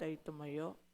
tayo tumayo.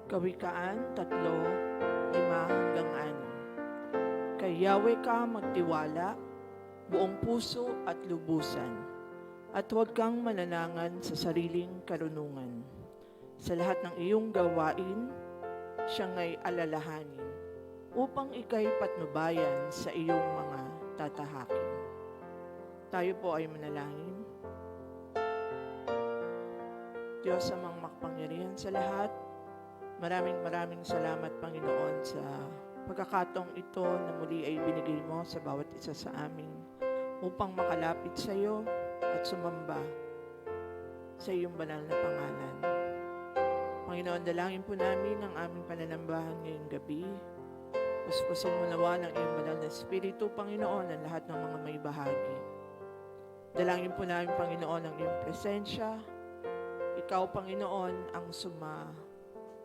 Kawikaan 3:5-6. Kay Yahweh ka magtiwala, buong puso at lubusan, at huwag kang mananangan sa sariling karunungan. Sa lahat ng iyong gawain, siyang ay alalahanin, upang ika'y patnubayan sa iyong mga tatahakin. Tayo po ay manalangin. Diyos amang makapangyarihan sa lahat, maraming salamat, Panginoon, sa pagkakataong ito na muli ay binigay mo sa bawat isa sa amin upang makalapit sa iyo at sumamba sa iyong banal na pangalan. Panginoon, dalangin po namin ang aming pananambahan ngayong gabi. Puspusin mo nawa ng iyong banal na Espiritu, Panginoon, ang lahat ng mga may bahagi. Dalangin po namin, Panginoon, ang iyong presensya. Ikaw, Panginoon, ang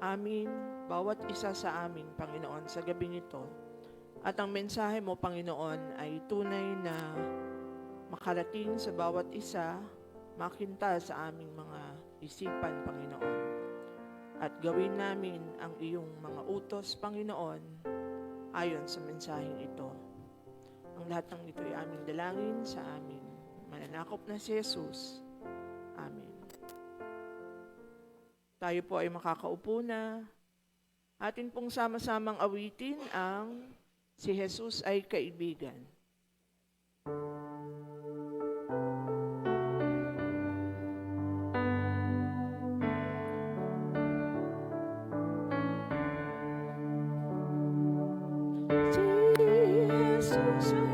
amin, bawat isa sa amin, Panginoon, sa gabing ito. At ang mensahe mo, Panginoon, ay tunay na makarating sa bawat isa, makinta sa aming mga isipan, Panginoon. At gawin namin ang iyong mga utos, Panginoon, ayon sa mensaheng ito. Ang lahat ng ito ay aming dalangin sa aming mananakop na si Jesus. Amen. Tayo po ay makakaupo na. Atin pong sama-samang awitin ang Si Jesus ay Kaibigan. Si Jesus ay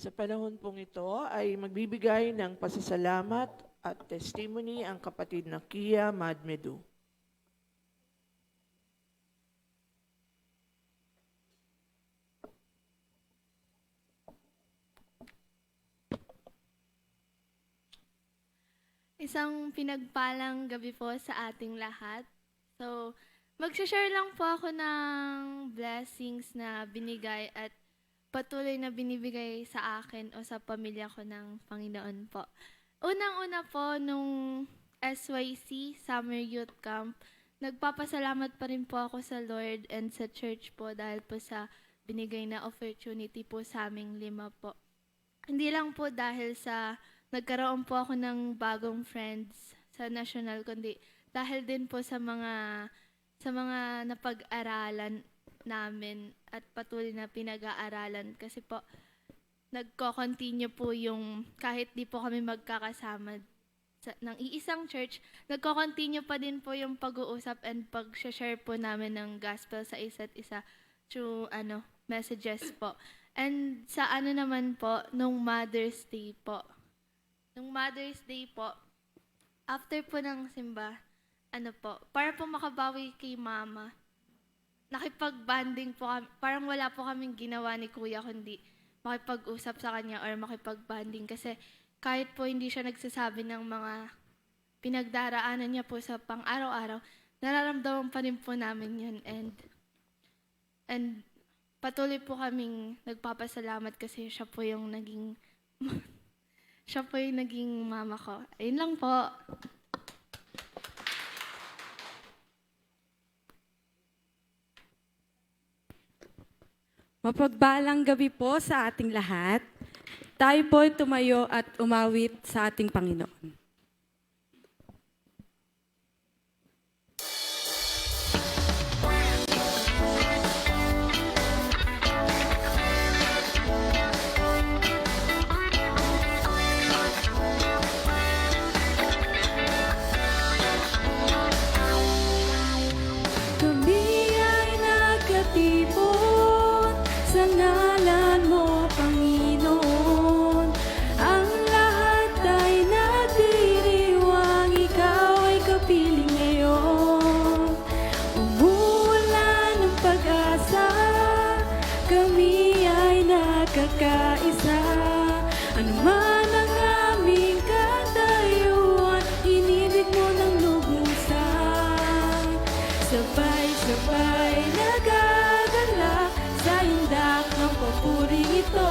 Sa panahon pong ito ay magbibigay ng pasasalamat at testimony ang kapatid na Kia Madmedu. Isang pinagpalang gabi po sa ating lahat. So, mag-share lang po ako ng blessings na binigay at patuloy na binibigay sa akin o sa pamilya ko ng Panginoon po. Unang-una po, nung SYC, Summer Youth Camp, nagpapasalamat pa rin po ako sa Lord and sa church po dahil po sa binigay na opportunity po sa aming 5 po. Hindi lang po dahil sa nagkaroon po ako ng bagong friends sa national, kundi dahil din po sa mga napag-aralan namin at patuloy na pinag-aaralan. Kasi po, nagko-continue po yung, kahit di po kami magkakasama ng iisang church, nagko-continue pa din po yung pag-uusap and pag-share po namin ng gospel sa isa't isa through messages po. And sa naman po, nung Mother's Day po, after po ng simba, para po makabawi kay mama, nakipag-banding po kami, parang wala po kaming ginawa ni kuya kundi makipag-usap sa kanya or makipag-banding kasi kahit po hindi siya nagsasabi ng mga pinagdaraanan niya po sa pang-araw-araw, nararamdaman pa rin po namin yun and patuloy po kaming nagpapasalamat kasi siya po yung naging mama ko. Ayun lang po. Mapagbalang gabi po sa ating lahat. Tayo po tumayo at umawit sa ating Panginoon. Sa ngalan mo, Panginoon, ang lahat ay nadiriwang, ikaw ay kapiling ngayon. Umuulan ng pag-asa, kami ay nakakaisa. Ano man ang aming katayuan, inibig mo ng lubusan. Sabay-sabay nagagalak sa indak ng papuring ito.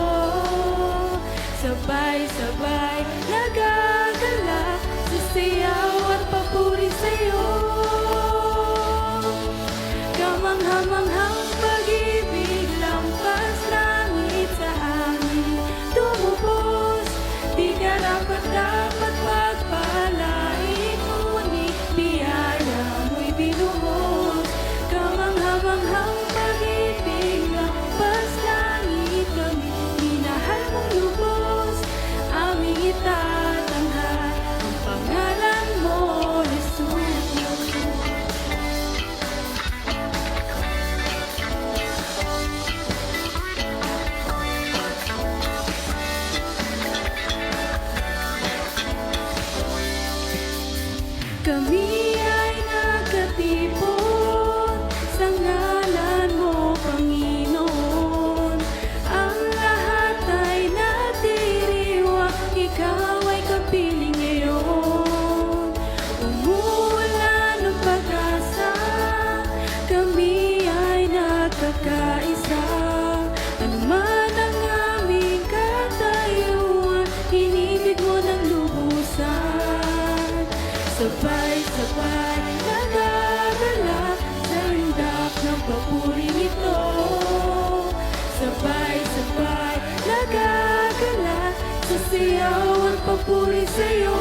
Sabay-sabay nagagalak sa sayaw at papuri sa'yo. Kamangha-manghang pag-ibig, lampas langit sa amin tumubos. Di karapat-dapat pagpalain, ngunit biyaya mo'y binuhos. Kamangha-manghang pag-ibig, lampas langit kami, minahal mong lubos. Aming itatanghal ang pangalan mo, Jesus. Kami ay nagkatipon sa ngalan mo, Panginoon. Ang lahat ay nadiriwang, ikaw ay kapiling ngayon. Umuulan ng pag-asa, kami ay nagkakaisa. Ano man ang aming katayuan, inibig mo ng lubusan. Sabay-sabay nagagalak sa indak ng papuring ito. Sabay-sabay nagagalak sa siyaw at papuri sa'yo.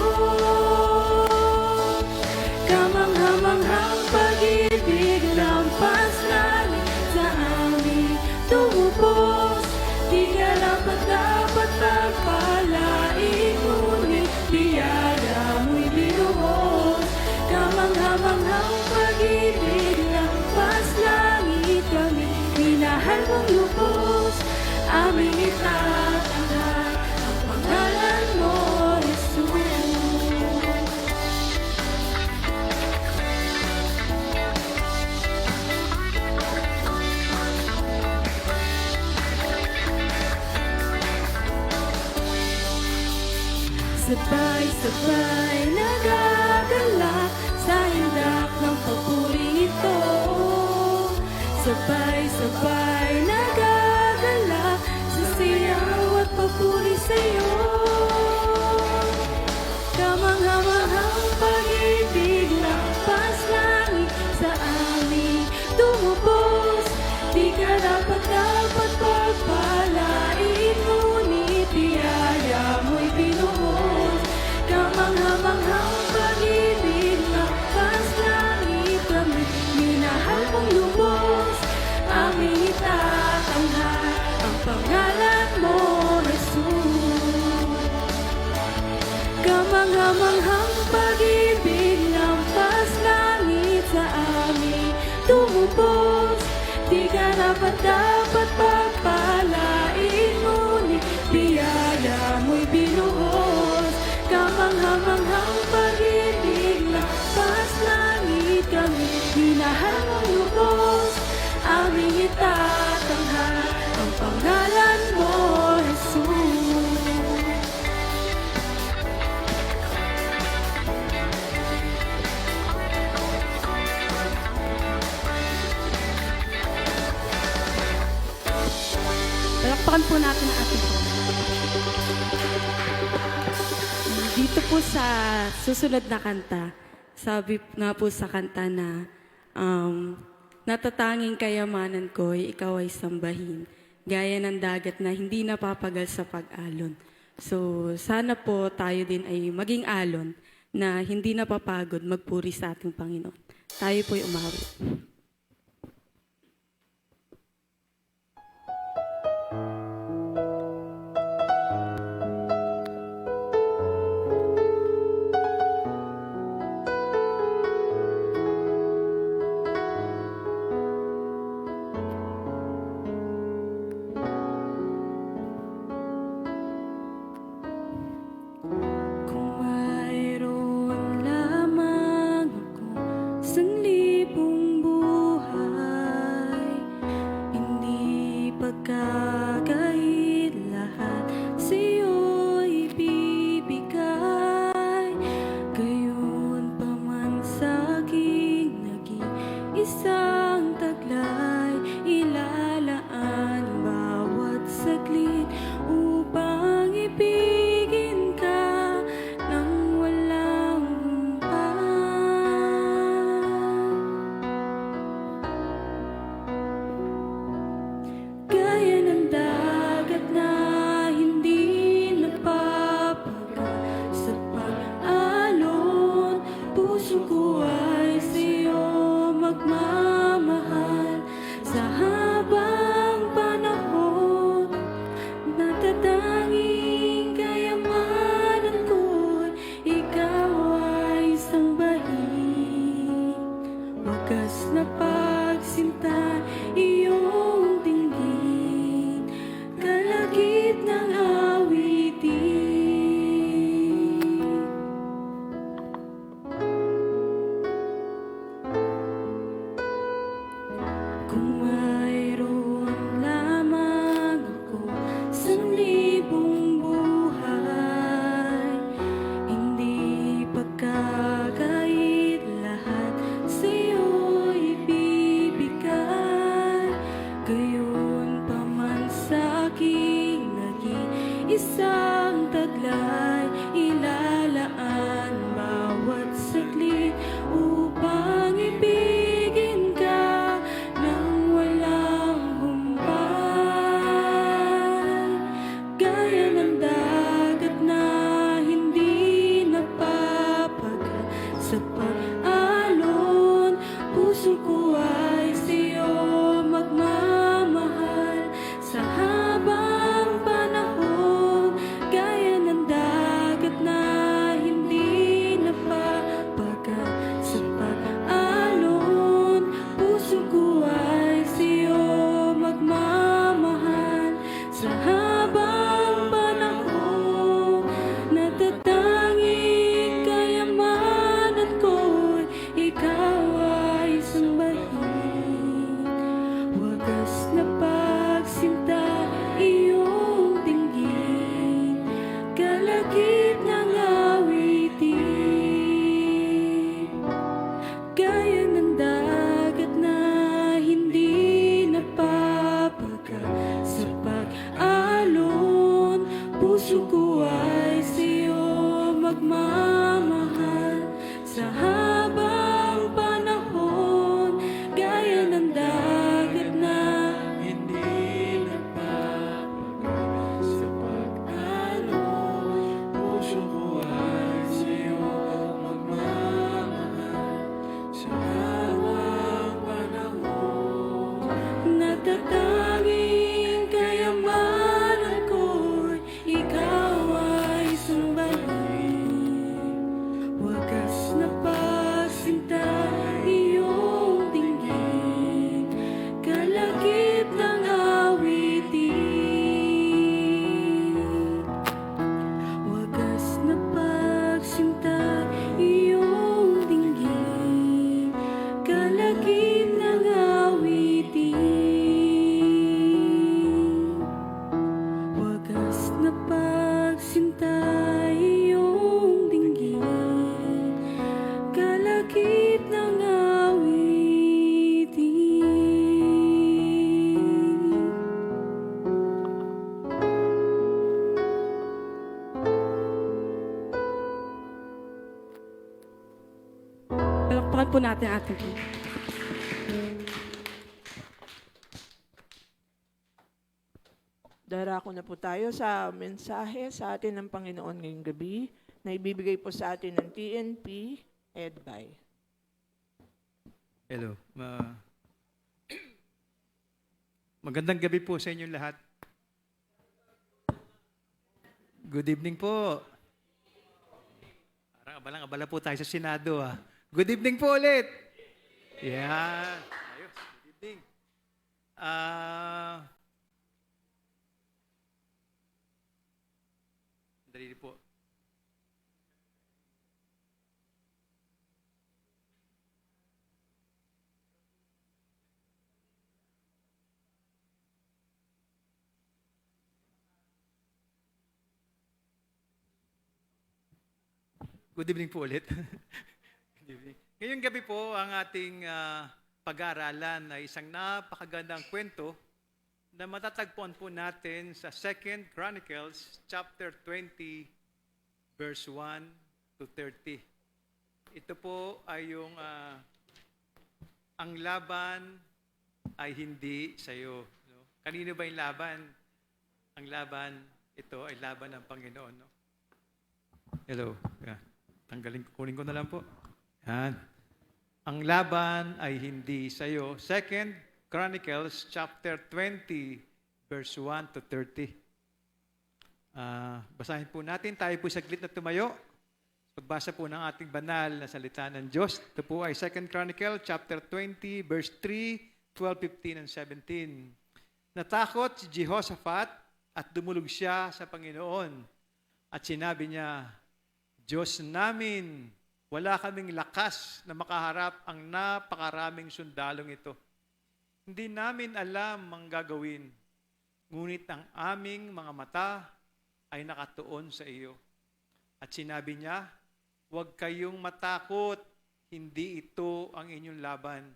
Kamangha-manghang pag-ibig, lampas langit sa amin tumubos. Di karapat-dapat pagpalain, ngunit biyaya mo'y binuhos. Kamangha-manghang pag-ibig, lampas langit kami, minahal mong lubos. Aming itatanghal Sabay-sabay nagagalak sa indak ng papuring ito. Sabay-sabay nagagalak sa sayaw at papuri sa'yo. Kamangha-manghang pag-ibig lampas langit sa amin tumubos. Di ka dapat pagpalain, ngunit biyaya mo'y binuhos. Kamangha-manghang pag-ibig lampas langit kami minahal mong lubos. Aming itatanghal ang pangalan mo, Jesus. Kamangha-manghang pag-ibig lampas langit sa amin tumubos. Di ka dapat pagpalain, ngunit biyaya mo'y binuhos. Kamangha-manghang pag-ibig lampas langit kami minahal mong lubos. Aming itatanghal ang pangalan mo, Jesus. Palakpakan po natin ang ating Panginoon. Dito po sa susunod na kanta, sabi nga po sa kanta na natatanging kayamanan ko'y ikaw ay sambahin, gaya ng dagat na hindi napapagal sa pag-alon. So sana po tayo din ay maging alon na hindi napapagod magpuri sa ating Panginoon. Tayo po'y umawit. Kung mayroon lamang ako sanlibong buhay, hindi pagkakait lahat sa'yo'y ibibigay. Gayon pa man sa'king nag-iisang taglay, ilalaan bawat saglit upang ibigin ka nang walang humpay. Gaya ng dagat na hindi napapagal sa pag-alon, puso ko ay sa'yo magmamahal sa habang panahon. Natatanging kayamanan ko'y ikaw ay sambahin. Wagas na pagsinta iyong dinggin, kalagit ng awitin. Kung mayroon lamang ako sanlibong buhay, hindi pagkakait lahat sa'yo'y ibibigay. po natin ang ating Panginoon. Darako na po tayo sa mensahe sa atin ng Panginoon ngayong gabi na ibibigay po sa atin ng TNP EDBAY. Hello. Magandang gabi po sa inyong lahat. Good evening po. Parang abalang-abala po tayo sa Senado. Good evening po ulit. Yan. Ayos. Good evening. Dali po. Good evening po ulit. Good evening. Ngayong gabi po, ang ating pag-aaralan ay isang napakagandang kwento na matatagpuan po natin sa 2 Chronicles chapter 20 verse 1 to 30. Ito po ay yung ang laban ay hindi sa iyo. No? Kanino ba yung laban? Ang laban, ito ay laban ng Panginoon. No? Hello. Yeah. Kunin ko na lang po. Yan. Ang laban ay hindi sa iyo. 2 Chronicles chapter 20 verse 1 to 30. Basahin po natin. Tayo po saglit na tumayo. Pagbasa po ng ating banal na salita ng Diyos. Ito po ay 2 Chronicles chapter 20 verse 3, 12, 15, and 17. Natakot si Jehoshaphat at dumulog siya sa Panginoon. At sinabi niya, Diyos namin, wala kaming lakas na makaharap ang napakaraming sundalong ito. Hindi namin alam ang gagawin, ngunit ang aming mga mata ay nakatuon sa iyo. At sinabi niya, huwag kayong matakot, hindi ito ang inyong laban,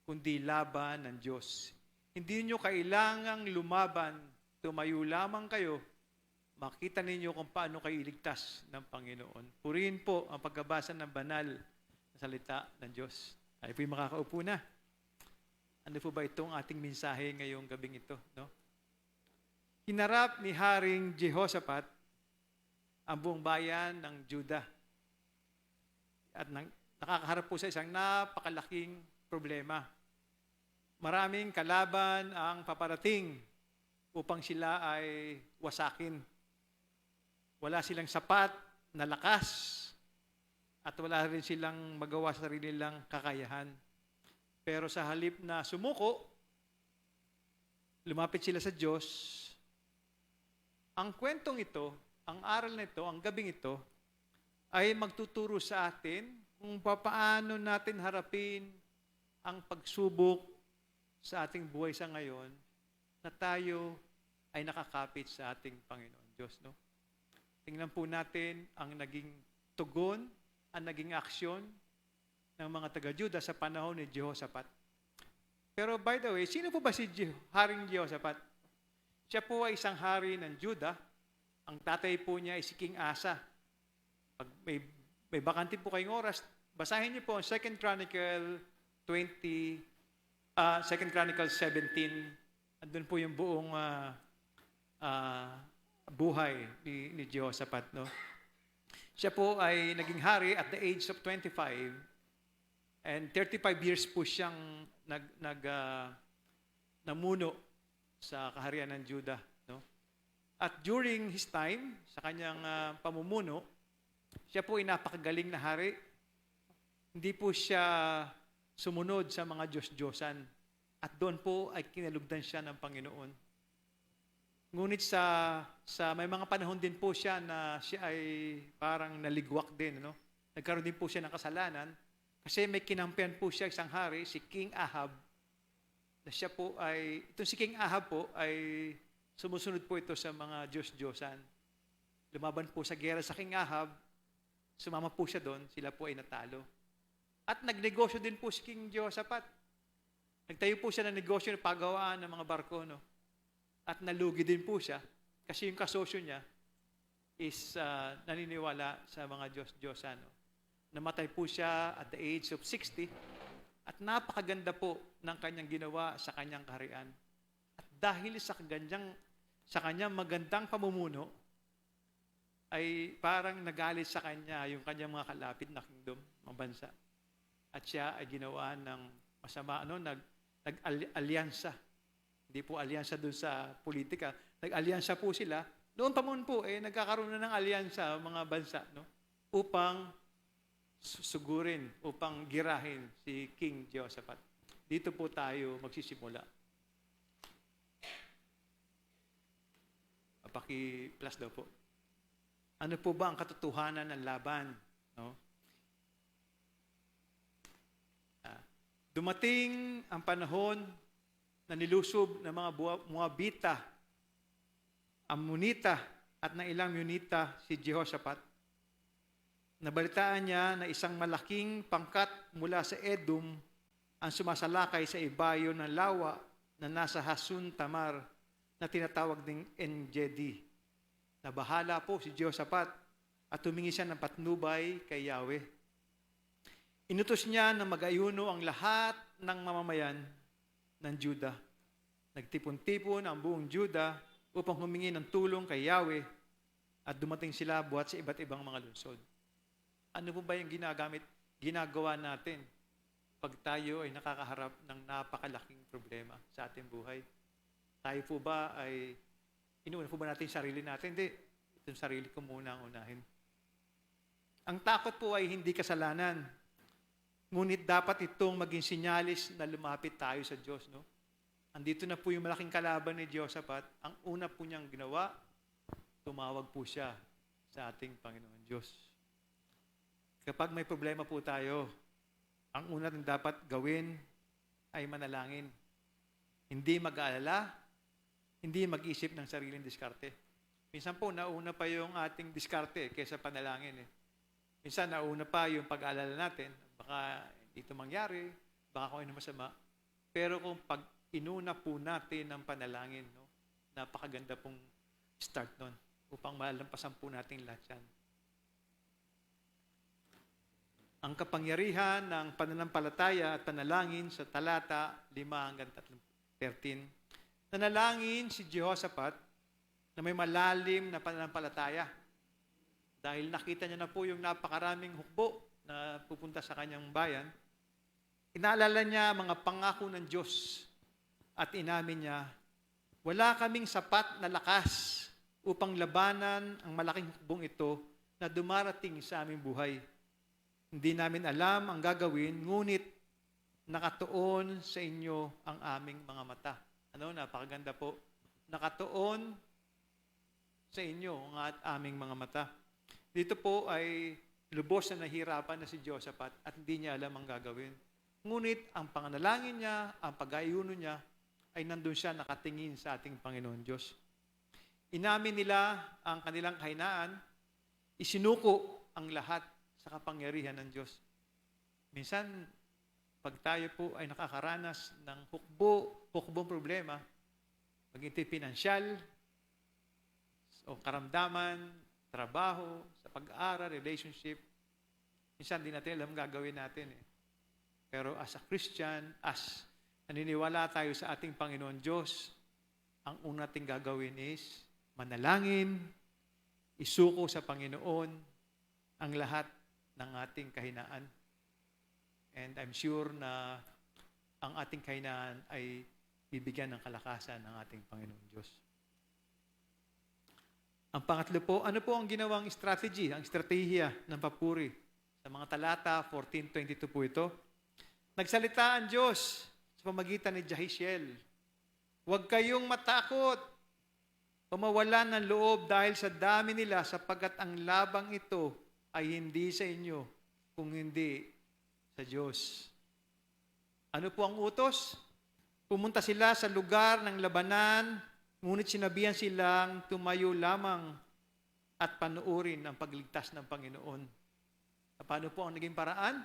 kundi laban ng Diyos. Hindi niyo kailangang lumaban, tumayo lamang kayo, makita ninyo kung paano kayo iligtas ng Panginoon. Purihin po ang pagkabasa ng banal na salita ng Diyos. Tayo po'y makakaupo na. Ano po ba itong ating mensahe ngayong gabing ito? No? Hinarap ni Haring Jehoshaphat ang buong bayan ng Judah. At nakakaharap po sa isang napakalaking problema. Maraming kalaban ang paparating upang sila ay wasakin. Wala silang sapat na lakas at wala rin silang magawa sa sarili nilang kakayahan. Pero sa halip na sumuko, lumapit sila sa Diyos. Ang kwentong ito, ang aral na ito, ang gabing ito, ay magtuturo sa atin kung paano natin harapin ang pagsubok sa ating buhay sa ngayon na tayo ay nakakapit sa ating Panginoon Diyos. No? Tingnan po natin ang naging tugon, ang naging aksyon ng mga taga-Juda sa panahon ni Jehoshaphat. Pero by the way, sino po ba si Haring Jehoshaphat? Siya po ay isang hari ng Juda. Ang tatay po niya ay si King Asa. Pag may bakante po kayong oras, basahin niyo po ang 2 Chronicles 17. Andun po yung buong buhay ni Jehoshaphat. No? Siya po ay naging hari at the age of 25 and 35 years po siyang namuno sa kaharian ng Judah. No? At during his time, sa kanyang pamumuno, siya po ay napakagaling na hari. Hindi po siya sumunod sa mga Diyos-Diyosan. At doon po ay kinalugdan siya ng Panginoon. Ngunit sa may mga panahon din po siya na siya ay parang naligwak din. No? Nagkaroon din po siya ng kasalanan kasi may kinampihan po siya isang hari, si King Ahab. Na siya po ay, itong si King Ahab po ay sumusunod po ito sa mga Diyos-Diyosan. Lumaban po sa gera sa King Ahab, sumama po siya doon, sila po ay natalo. At nagnegosyo din po si King Jehoshaphat. Nagtayo po siya ng negosyo ng paggawaan ng mga barko. No? At nalugi din po siya kasi yung kasosyo niya is naniniwala sa mga Diyos-Diyosan. No? Namatay po siya at the age of 60 at napakaganda po ng kanyang ginawa sa kanyang kaharian. At dahil sa kanyang magandang pamumuno, ay parang nagalit sa kanya yung kanyang mga kalapit na kingdom, mga bansa. At siya ay ginawa ng masama, nag-alyansa. Hindi po alyansa doon sa politika. Nag-alyansa po sila. Noon pa po, nagkakaroon na ng alyansa mga bansa, no? Upang sugurin, upang girahin si King Jehoshaphat. Dito po tayo magsisimula. Paki-plus daw po. Ano po ba ang katotohanan ng laban? No? Dumating ang panahon na nilusob ng mga Moabita, Ammonita at ng ilang Munita si Jehoshaphat. Nabalitaan niya na isang malaking pangkat mula sa Edom ang sumasalakay sa ibayo ng lawa na nasa Hasun Tamar na tinatawag ding En-Gedi. Nabahala po si Jehoshaphat at humingi siya ng patnubay kay Yahweh. Inutos niya na mag-ayuno ang lahat ng mamamayan ng Juda. Nagtipon-tipon ang buong Juda upang humingi ng tulong kay Yahweh at dumating sila buhat sa iba't ibang mga lungsod. Ano po ba yung ginagawa natin pag tayo ay nakakaharap ng napakalaking problema sa ating buhay? Tayo po ba ay inuuna po ba natin yung sarili natin? Hindi. Itong sarili ko muna ang unahin. Ang takot po ay hindi kasalanan. Ngunit dapat itong maging sinyalis na lumapit tayo sa Diyos. No? Andito na po yung malaking kalaban ni Jehoshaphat. Ang una po niyang ginawa, tumawag po siya sa ating Panginoon Diyos. Kapag may problema po tayo, ang una natin dapat gawin ay manalangin. Hindi mag-aalala, hindi mag-isip ng sariling diskarte. Minsan po, nauna pa yung ating diskarte kaysa panalangin. Minsan, nauna pa yung pag-aalala natin. Baka ito mangyari, baka kung ano masama. Pero kung pag inuna po natin ng panalangin, no, napakaganda pong start nun upang malampasan po natin lahat yan. Ang kapangyarihan ng pananampalataya at panalangin sa talata 5-13. Nanalangin si Jehoshaphat na may malalim na pananampalataya dahil nakita niya na po yung napakaraming hukbo na pupunta sa kanyang bayan. Inaalala niya mga pangako ng Diyos at inamin niya, wala kaming sapat na lakas upang labanan ang malaking hukbong ito na dumarating sa aming buhay. Hindi namin alam ang gagawin, ngunit nakatuon sa inyo ang aming mga mata. Napakaganda po. Nakatuon sa inyo ang aming mga mata. Dito po ay lubos na nahirapan na si Jehoshaphat at hindi niya alam ang gagawin. Ngunit ang panganalangin niya, ang pag-ayuno niya, ay nandun siya nakatingin sa ating Panginoon Diyos. Inamin nila ang kanilang kahinaan, isinuko ang lahat sa kapangyarihan ng Diyos. Minsan, pag tayo po ay nakakaranas ng hukbong problema, maging ito'y pinansyal, o karamdaman, trabaho, sa pag-aaral, relationship, minsan di natin alam gagawin natin. Pero as a Christian, as naniniwala tayo sa ating Panginoon Diyos, ang una nating gagawin is manalangin, isuko sa Panginoon ang lahat ng ating kahinaan. And I'm sure na ang ating kahinaan ay bibigyan ng kalakasan ng ating Panginoon Diyos. Ang pangatlo po, ano po ang ginawang strategy, ang estratehiya ng papuri? Sa mga talata 14:22 po ito. Nagsalita ang Diyos sa pamagitan ni Jahaziel. Huwag kayong matakot o mawalan ng loob dahil sa dami nila sapagkat ang labang ito ay hindi sa inyo, kung hindi sa Diyos. Ano po ang utos? Pumunta sila sa lugar ng labanan, ngunit sinabihan silang tumayo lamang at panuorin ang pagligtas ng Panginoon. Paano po ang naging paraan?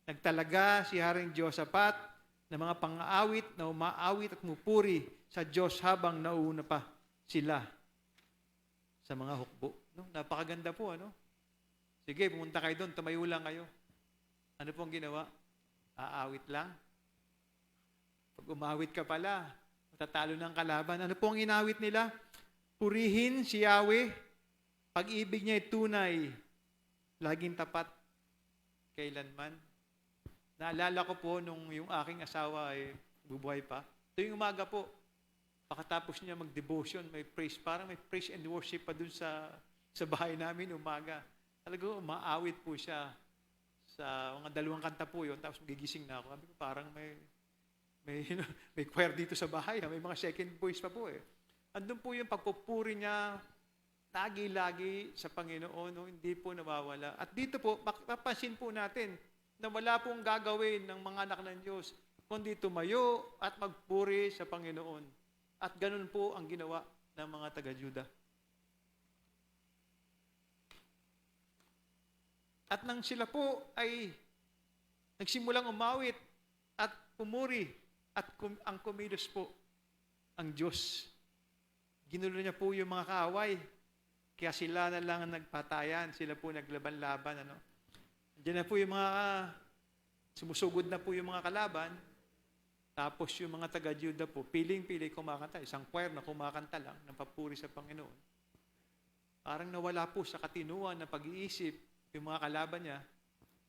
Nagtalaga si Haring Jehoshaphat ng mga pang-aawit na umaawit at mupuri sa Diyos habang nauuna pa sila sa mga hukbo. Napakaganda po, Si Sige, pumunta kayo doon, tumayo lang kayo. Ano pong ginawa? Aawit lang. Pag umawit ka pala, matatalo ng kalaban. Ano pong inawit nila? Purihin si Yahweh. Pag-ibig niya ay tunay. Laging tapat. Kailanman. Naalala ko po nung yung aking asawa ay bubuhay pa. Tuwing umaga po, pagkatapos niya mag-devotion, may praise, parang may praise and worship pa dun sa bahay namin umaga. Talagang umaawit po siya sa mga 2 kanta po yun, tapos gigising na ako. Sabi ko, parang may choir dito sa bahay, may mga second voice pa po eh. Andun po yung pagpupuri niya, lagi-lagi sa Panginoon, no? Hindi po nawawala. At dito po, mapapansin po natin na wala pong gagawin ng mga anak ng Diyos, kundi tumayo at magpuri sa Panginoon. At ganun po ang ginawa ng mga taga-Juda. At nang sila po ay nagsimulang umawit at pumuri at ang kumilos po ang Diyos. Ginulo niya po yung mga kaaway. Kaya sila na lang ang nagpatayan. Sila po naglaban-laban. Ano? Diyan na po yung mga sumusugod na po yung mga kalaban. Tapos yung mga taga-Juda po, piling-pili kumakanta. Isang choir na kumakanta lang ng papuri sa Panginoon. Parang nawala po sa katinuan na pag-iisip yung mga kalaban niya,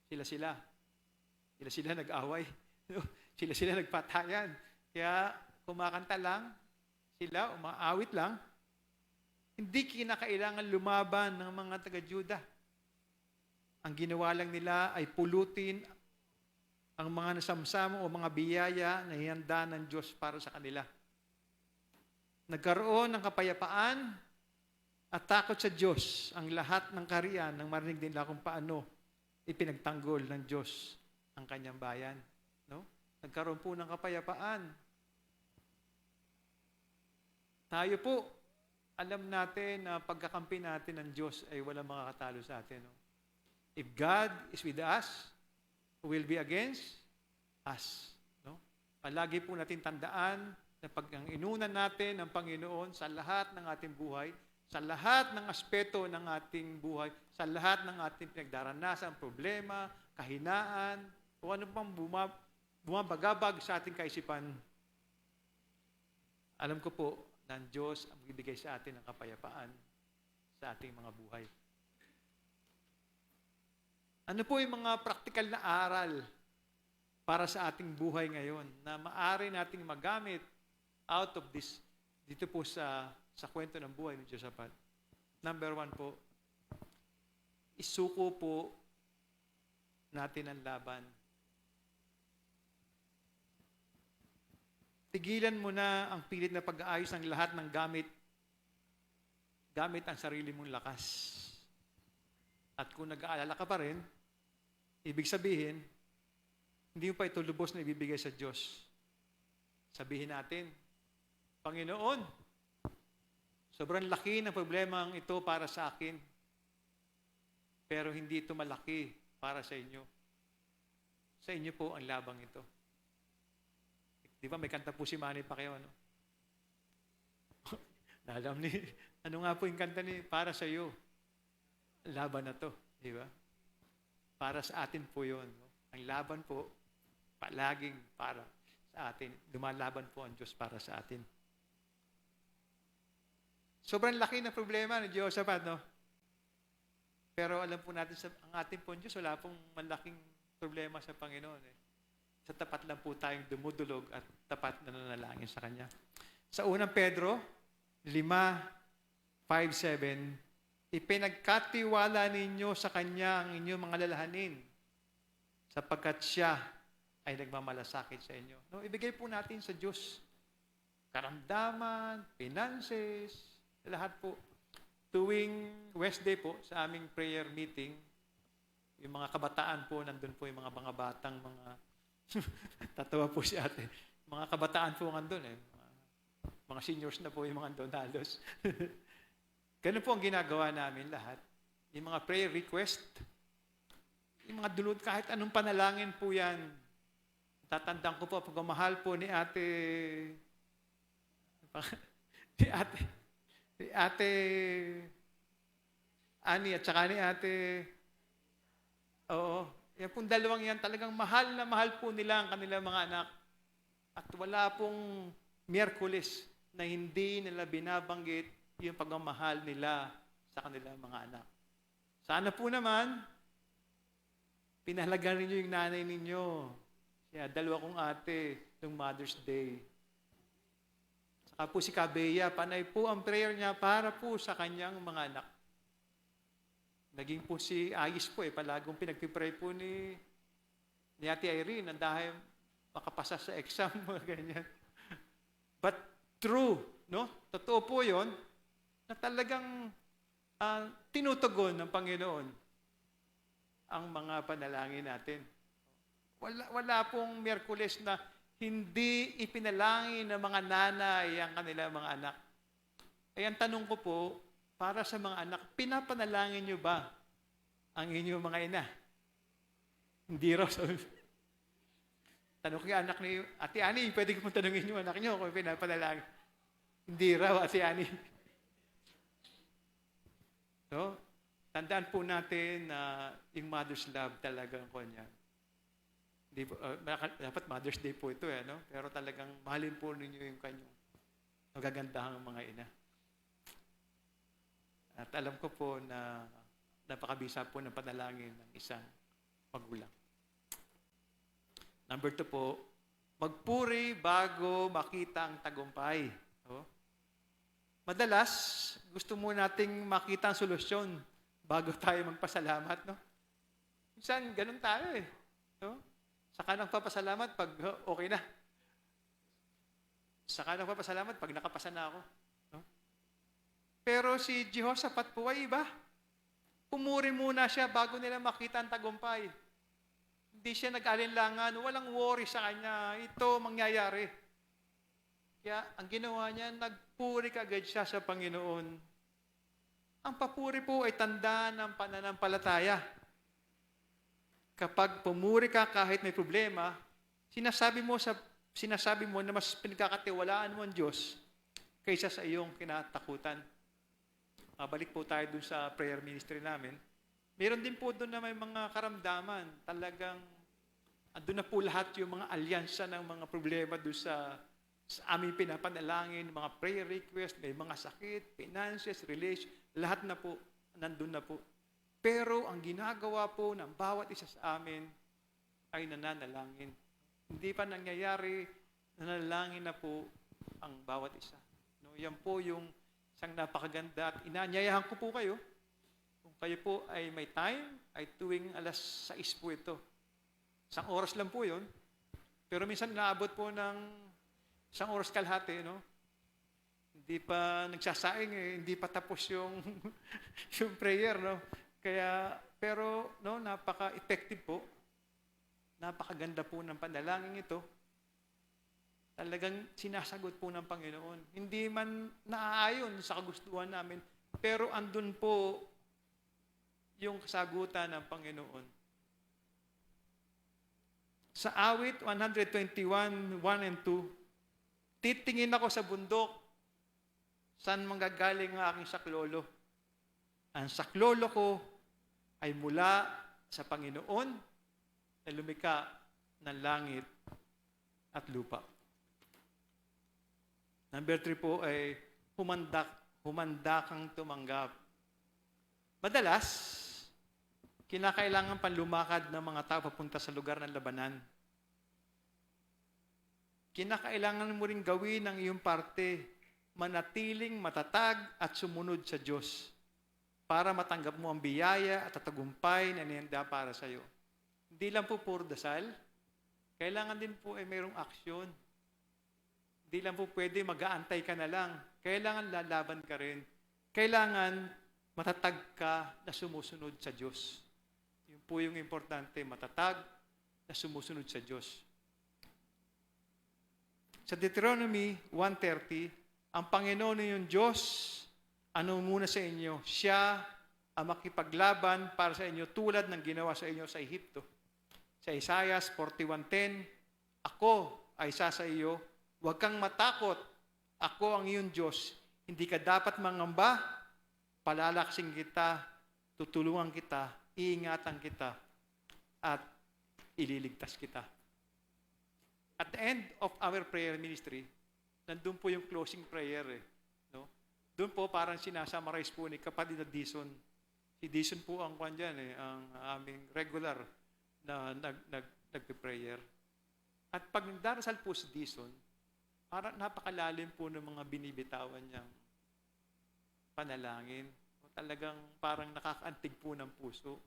sila-sila. Sila-sila nag-away. Sila-sila nagpatayan. Kaya kumakanta lang, sila umaawit lang. Hindi kinakailangan lumaban ng mga taga-Juda. Ang ginawa lang nila ay pulutin ang mga nasamsamo o mga biyaya na ihanda ng Diyos para sa kanila. Nagkaroon ng kapayapaan at takot sa Diyos ang lahat ng kaharian nang marinig nila kung paano ipinagtanggol ng Diyos ang kanyang bayan. No? Nagkaroon po ng kapayapaan. Tayo po, alam natin na pagkakampi natin ng Diyos ay walang makakatalo sa atin. No? If God is with us, who will be against us? No? Palagi po natin tandaan na pag ang inunan natin ng Panginoon sa lahat ng ating buhay, sa lahat ng aspeto ng ating buhay, sa lahat ng ating pinagdaranasan, problema, kahinaan, o ano pang bumabagabag sa ating kaisipan, alam ko po na ang Diyos ang magbibigay sa atin ng kapayapaan sa ating mga buhay. Ano po yung mga praktikal na aral para sa ating buhay ngayon na maaari nating magamit out of this, dito po sa kwento ng buhay ni Josaphat? Number 1 po, isuko po natin ang laban. Tigilan mo na ang pilit na pag-aayos ng lahat ng gamit ang sarili mong lakas. At kung nag-aalala ka pa rin, ibig sabihin, hindi mo pa ito lubos na ibibigay sa Diyos. Sabihin natin, Panginoon, sobrang laki ng problema ang ito para sa akin, pero hindi ito malaki para sa inyo. Sa inyo po ang labang ito. Di ba, may kanta po si Manny Pacquiao, ano? Alam ni, ano nga po yung kanta ni, para sa iyo, laban na to, di ba? Para sa atin po yun. No? Ang laban po, palaging para sa atin. Lumalaban po ang Diyos para sa atin. Sobrang laki ng problema ni Josaphat, no? Pero alam po natin, ang ating po Diyos, wala pong malaking problema sa Panginoon. Eh. Sa tapat lang po tayong dumudulog at tapat na nanalangin sa Kanya. Sa unang Pedro, 5:5-7, ipinagkatiwala ninyo sa Kanya ang inyong mga lalahanin sapagkat Siya ay nagmamalasakit sa inyo. No, ibigay po natin sa Diyos karamdaman, finances, lahat po. Tuwing Wednesday po, sa aming prayer meeting, yung mga kabataan po, nandun po yung mga batang, mga tatawa po si ate. Mga kabataan po nandun eh. Mga seniors na po yung mga nandun halos. Ganun po ang ginagawa namin lahat. Yung mga prayer request, yung mga dulot, kahit anong panalangin po yan. Tatandaan ko po, pagmamahal po ni ate Ani at saka ni ate Oo. Yan pong dalawang yan, talagang mahal na mahal po nila ang kanilang mga anak. At wala pong Miyerkules na hindi nila binabanggit yung pagmamahal nila sa kanilang mga anak. Sana po naman, pinahalagan ninyo yung nanay ninyo. Kaya dalawa kong ate ng Mother's Day. Saka po si Kabeya, panay po ang prayer niya para po sa kanyang mga anak. Naging po si Ayis po palagong pinagpipray po ni Ate Irene dahil makapasa sa exam, mga ganyan. But true, no? Totoo po yon na talagang tinutugon ng Panginoon ang mga panalangin natin. Wala pong Miyerkules na hindi ipinalangin ng mga nanay ang kanilang mga anak. Ay ang tanong ko po, para sa mga anak, pinapanalangin nyo ba ang inyong mga ina? Hindi raw. Tanong ko yung anak ni Ate Ani, pwede ko pong tanongin yung anak nyo kung pinapanalangin. Hindi raw, Ate Ani. So, tandaan po natin na yung mother's love talagang kanya. Hindi po, dapat Mother's Day po ito, no? Pero talagang mahalin po ninyo yung kanyang magagandahang mga ina. At alam ko po na napakabisa po ng panalangin ng isang magulang. Number 2 po, magpuri bago makita ang tagumpay. Oh. Madalas, gusto mo nating makita ang solusyon bago tayo magpasalamat. No? Minsan, ganun tayo No? Saka nagpapasalamat pag okay na. Saka nagpapasalamat pag nakapasa na ako. Pero si Jehoshaphat po ay iba. Pumuri muna siya bago nila makita ang tagumpay. Hindi siya nag-alinlangan, walang worry sa kanya. Ito mangyayari. Kaya ang ginawa niya, nagpuri kagad siya sa Panginoon. Ang papuri po ay tanda ng pananampalataya. Kapag pumuri ka kahit may problema, sinasabi mo na mas pinagkakatiwalaan mo ang Diyos kaysa sa iyong kinatakutan. Balik po tayo dun sa prayer ministry namin. Meron din po doon na may mga karamdaman. Talagang, andun na po lahat yung mga alyansa ng mga problema doon sa aming pinapanalangin, mga prayer request, may mga sakit, finances, relation, lahat na po, nandun na po. Pero ang ginagawa po ng bawat isa sa amin ay nananalangin. Hindi pa nangyayari, nanalangin na po ang bawat isa. No, yan po yung isang napakaganda at inaanyayahan ko po kayo. Kung kayo po ay may time, ay tuwing 6:00 po ito. 1 oras lang po yun. Pero minsan naabot po ng 1 oras kalahati, no? Hindi pa nagsasaing hindi pa tapos yung yung prayer, no? Kaya, pero, no, napaka-effective po. Napakaganda po ng panalangin ito. Talagang sinasagot po ng Panginoon. Hindi man naaayon sa kagustuhan namin, pero andun po yung kasagutan ng Panginoon. Sa awit 121, 1 and 2, titingin ako sa bundok, saan manggagaling ang aking saklolo? Ang saklolo ko ay mula sa Panginoon na lumikha ng langit at lupa. Number 3 po ay humanda kang tumanggap. Madalas, kinakailangan pang lumakad ng mga tao papunta sa lugar ng labanan. Kinakailangan mo rin gawin ang iyong parte, manatiling matatag at sumunod sa Diyos para matanggap mo ang biyaya at tagumpay na inihanda para sa iyo. Hindi lang po puro dasal, kailangan din po ay mayroong aksyon. Hindi lang po pwede mag-aantay ka na lang. Kailangan lalaban ka rin. Kailangan matatag ka na sumusunod sa Diyos. Yun po yung importante, matatag na sumusunod sa Diyos. Sa Deuteronomy 1:30, ang Panginoon yung Diyos, ano muna sa inyo? Siya ang makipaglaban para sa inyo tulad ng ginawa sa inyo sa Ehipto. Sa Isaiah 41:10, ako ay isa sa iyo, huwag kang matakot, ako ang iyong Diyos. Hindi ka dapat mangamba, palalaksin kita, tutulungan kita, iingatan kita. at ililigtas kita. At the end of our prayer ministry, nandun po yung closing prayer no? Doon po parang sinasummarize po ni kapatid na Dison. Si Dison po ang kwan dyan ang aming regular na nagpe-prayer. At pag nagdarasal po si Dison, parang napakalalim po ng mga binibitawan niyang panalangin. Talagang parang nakakaantig po ng puso.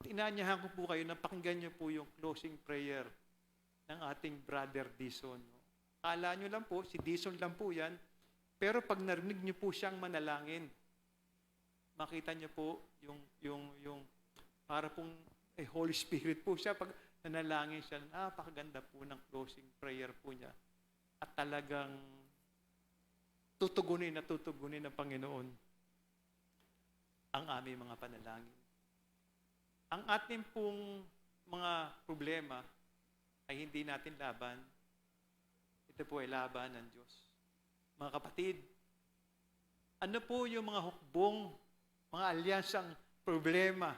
At inanyahan ko po kayo na pakinggan niyo po yung closing prayer ng ating brother Dison. Kala nyo lang po, si Dison lang po yan, pero pag narinig niyo po siyang manalangin, makita niyo po yung para pong Holy Spirit po siya. Pag nanalangin siya, napakaganda po ng closing prayer po niya. At talagang tutugunin ng Panginoon ang aming mga panalangin. Ang ating pong mga problema ay hindi natin laban. Ito po ay laban ng Diyos. Mga kapatid, ano po yung mga hukbong, mga alyansang problema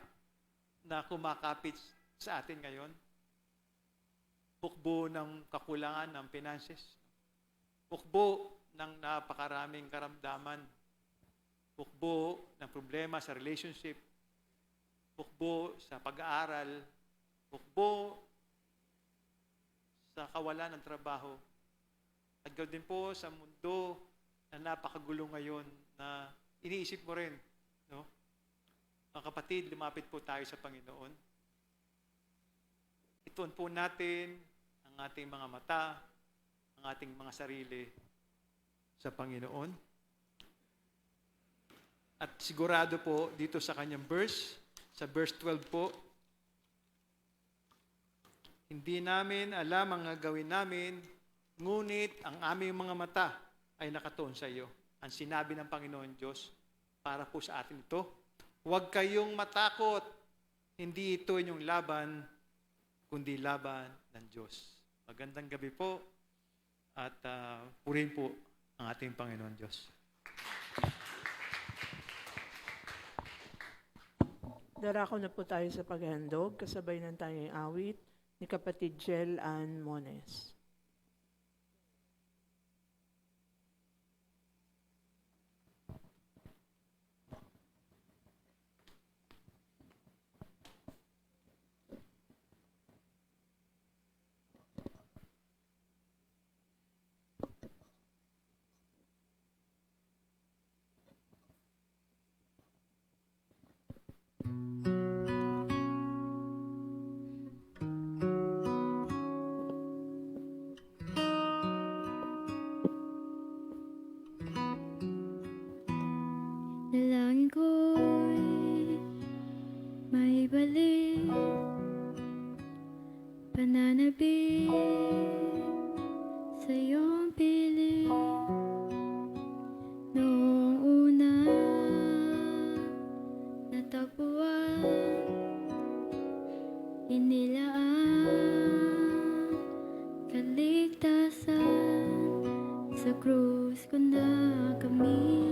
na kumakapit sa atin ngayon? Hukbo ng kakulangan ng finances. Hukbo ng napakaraming karamdaman. Hukbo ng problema sa relationship. Hukbo sa pag-aaral. Hukbo sa kawalan ng trabaho. At gawin din po sa mundo na napakagulo ngayon na iniisip mo rin. No? Mga kapatid, lumapit po tayo sa Panginoon. Ituon po natin ang ating mga mata, ang ating mga sarili sa Panginoon. At sigurado po dito sa kanyang verse, sa verse 12 po, hindi namin alam ang gagawin namin, ngunit ang aming mga mata ay nakatuon sa iyo. Ang sinabi ng Panginoon Diyos para po sa atin ito, huwag kayong matakot. Hindi ito inyong laban, kundi laban ng Diyos. Magandang gabi po at purihin po ang ating Panginoon Diyos. Darako na po tayo sa paghahandog, kasabay ng tayong awit ni kapatid Jel Ann Mones. Dalangin ko'y maibalik, pananabik sa iyong piling. Noong una natagpuan, inilaan kaligtasan, sa krus ko na kami.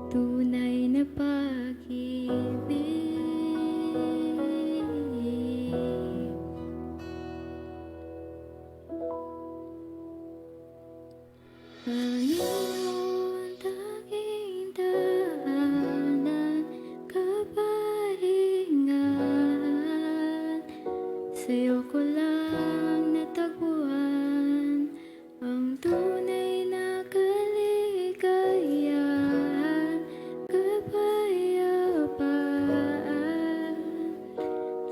Tunay na pag-ibig, Panginoon, tanging tahanan, kapahingahan, sa'yo ko lang natagpuan ang tunay na kaligayahan, kapayapaan.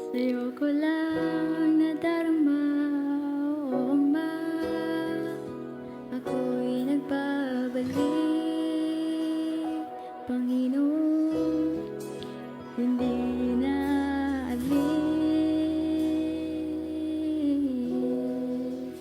Sa'yo ko lang nadarama, o Ama, ako'y nagbabalik, Panginoon, hindi na alis.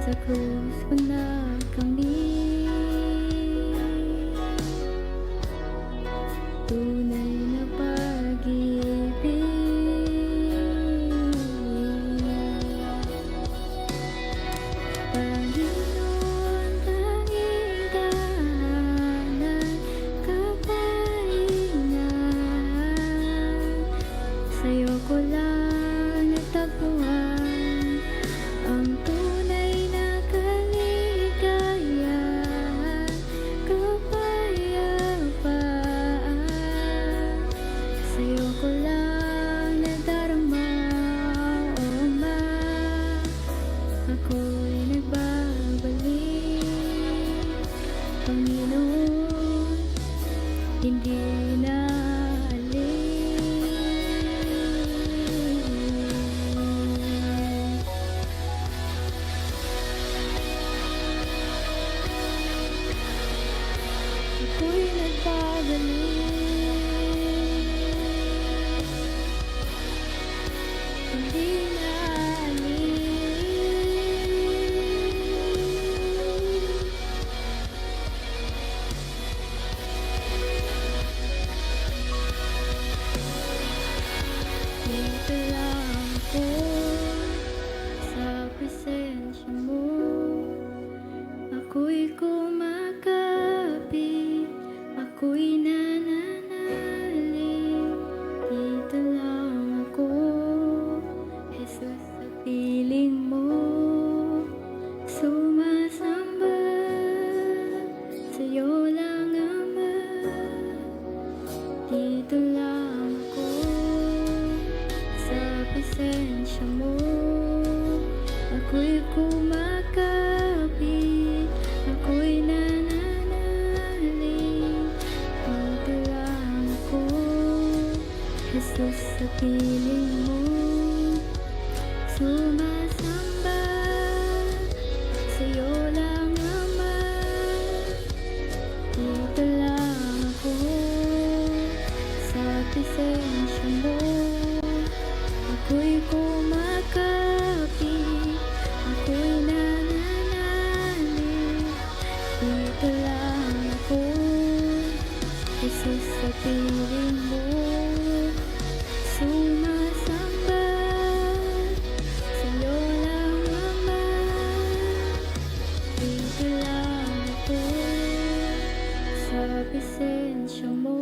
Sa krus ko nagkamit, tunay na pag-ibig. Panginoon, tanging tahanan, kapahingahan, sa'yo ko lang natagpuan ang tunay na kaligayahan, kapayapaan. Sa'yo ko lang nadarama, o Ama. Ako'y nagbabalik, Panginoon, hindi na alis. Ako'y nagbabalik, hindi na alis. Dito lang ako sa presensya mo. Ako'y kumakapit, ako'y nananalig. Dito lang ako, Jesus, sa piling mo. Sumasamba sa'yo lang, Ama. Dito lang ako sa presensya mo. Ako'y kumakapit, ako'y nananalig. Dito lang ako, Jesus, sa piling mo. Sumasamba sa'yo lang, Ama. Dito lang ako sa presensya mo. Ako'y kumakapit, ako'y nananalig. Dito lang ako, Jesus, sa piling mo. Sumasamba sa'yo lang, Ama. Dito lang ako sa presensya mo.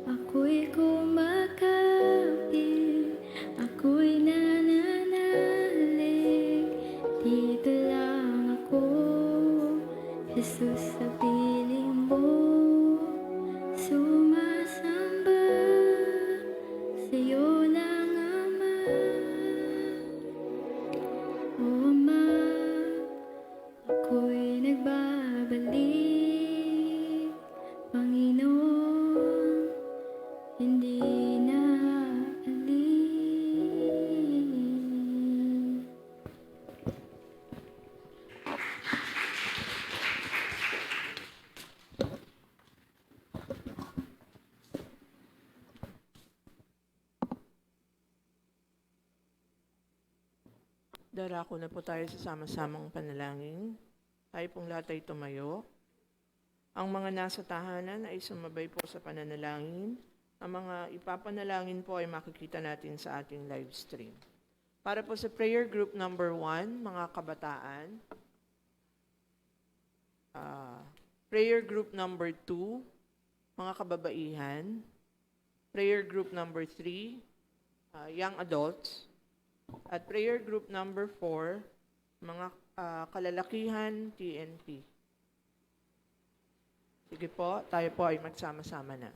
Ako'y kumakapit, ako'y nananalig. Dito lang ako, Jesus, sa piling mo. Sumasamba sa'yo lang, Ama. O Ama, ako'y nagbabalik, Panginoon, hindi na alis. Darako na po tayo sa sama-samang panalangin. Tayo pong lahat ay tumayo. Ang mga nasa tahanan ay sumabay po sa pananalangin. Ang mga ipapanalangin po ay makikita natin sa ating live stream. Para po sa prayer group number 1, mga kabataan. Prayer group number 2, mga kababaihan. Prayer group number 3, young adults. At prayer group number 4, mga kalalakihan, TNP. Sige po, tayo po ay magsama-sama na.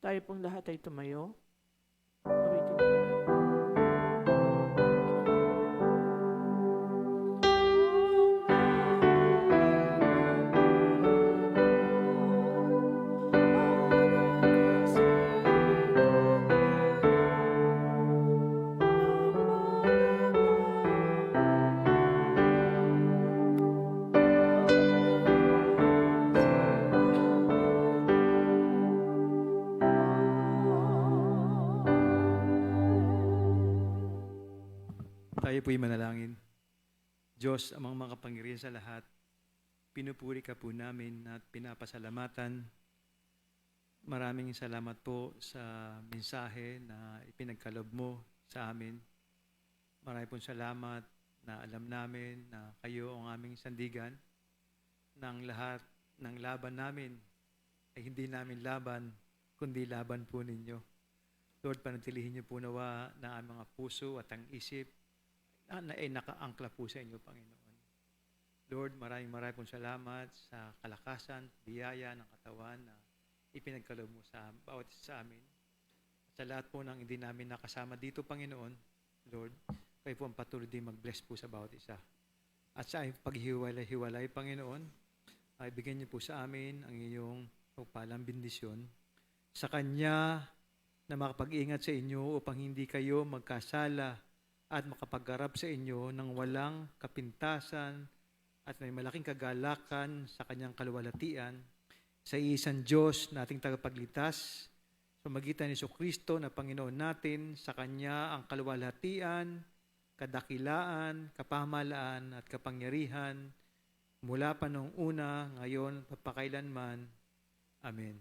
Tayo pong lahat ay tumayo. Awitin po natin. Tayo po'y manalangin. Diyos, amang makapangyarihan sa lahat, pinupuri ka po namin at pinapasalamatan. Maraming salamat po sa mensahe na ipinagkalob mo sa amin. Maraming pong salamat na alam namin na kayo ang aming sandigan, ng lahat ng laban namin ay hindi namin laban, kundi laban po ninyo. Lord, panatilihin niyo po nawa na ang mga puso at ang isip na ay nakaangkla po sa inyo, Panginoon. Lord, maraming pong salamat sa kalakasan, biyaya ng katawan na ipinagkaloob mo sa bawat isa sa amin. Sa lahat po ng hindi namin nakasama dito, Panginoon, Lord, kayo po ang patuloy din mag-bless po sa bawat isa. At sa aming paghiwalay-hiwalay, Panginoon, ay bigyan niyo po sa amin ang iyong pagpalang bendisyon sa Kanya na makapag-ingat sa inyo upang hindi kayo magkasala at makapagharap sa inyo ng walang kapintasan at may malaking kagalakan sa Kanyang kaluwalhatian sa isang Diyos na ating tagapagligtas sa magitan ni Jesucristo na Panginoon natin. Sa Kanya ang kaluwalhatian, kadakilaan, kapamahalaan at kapangyarihan mula pa noong una, ngayon, papakailanman. Amen.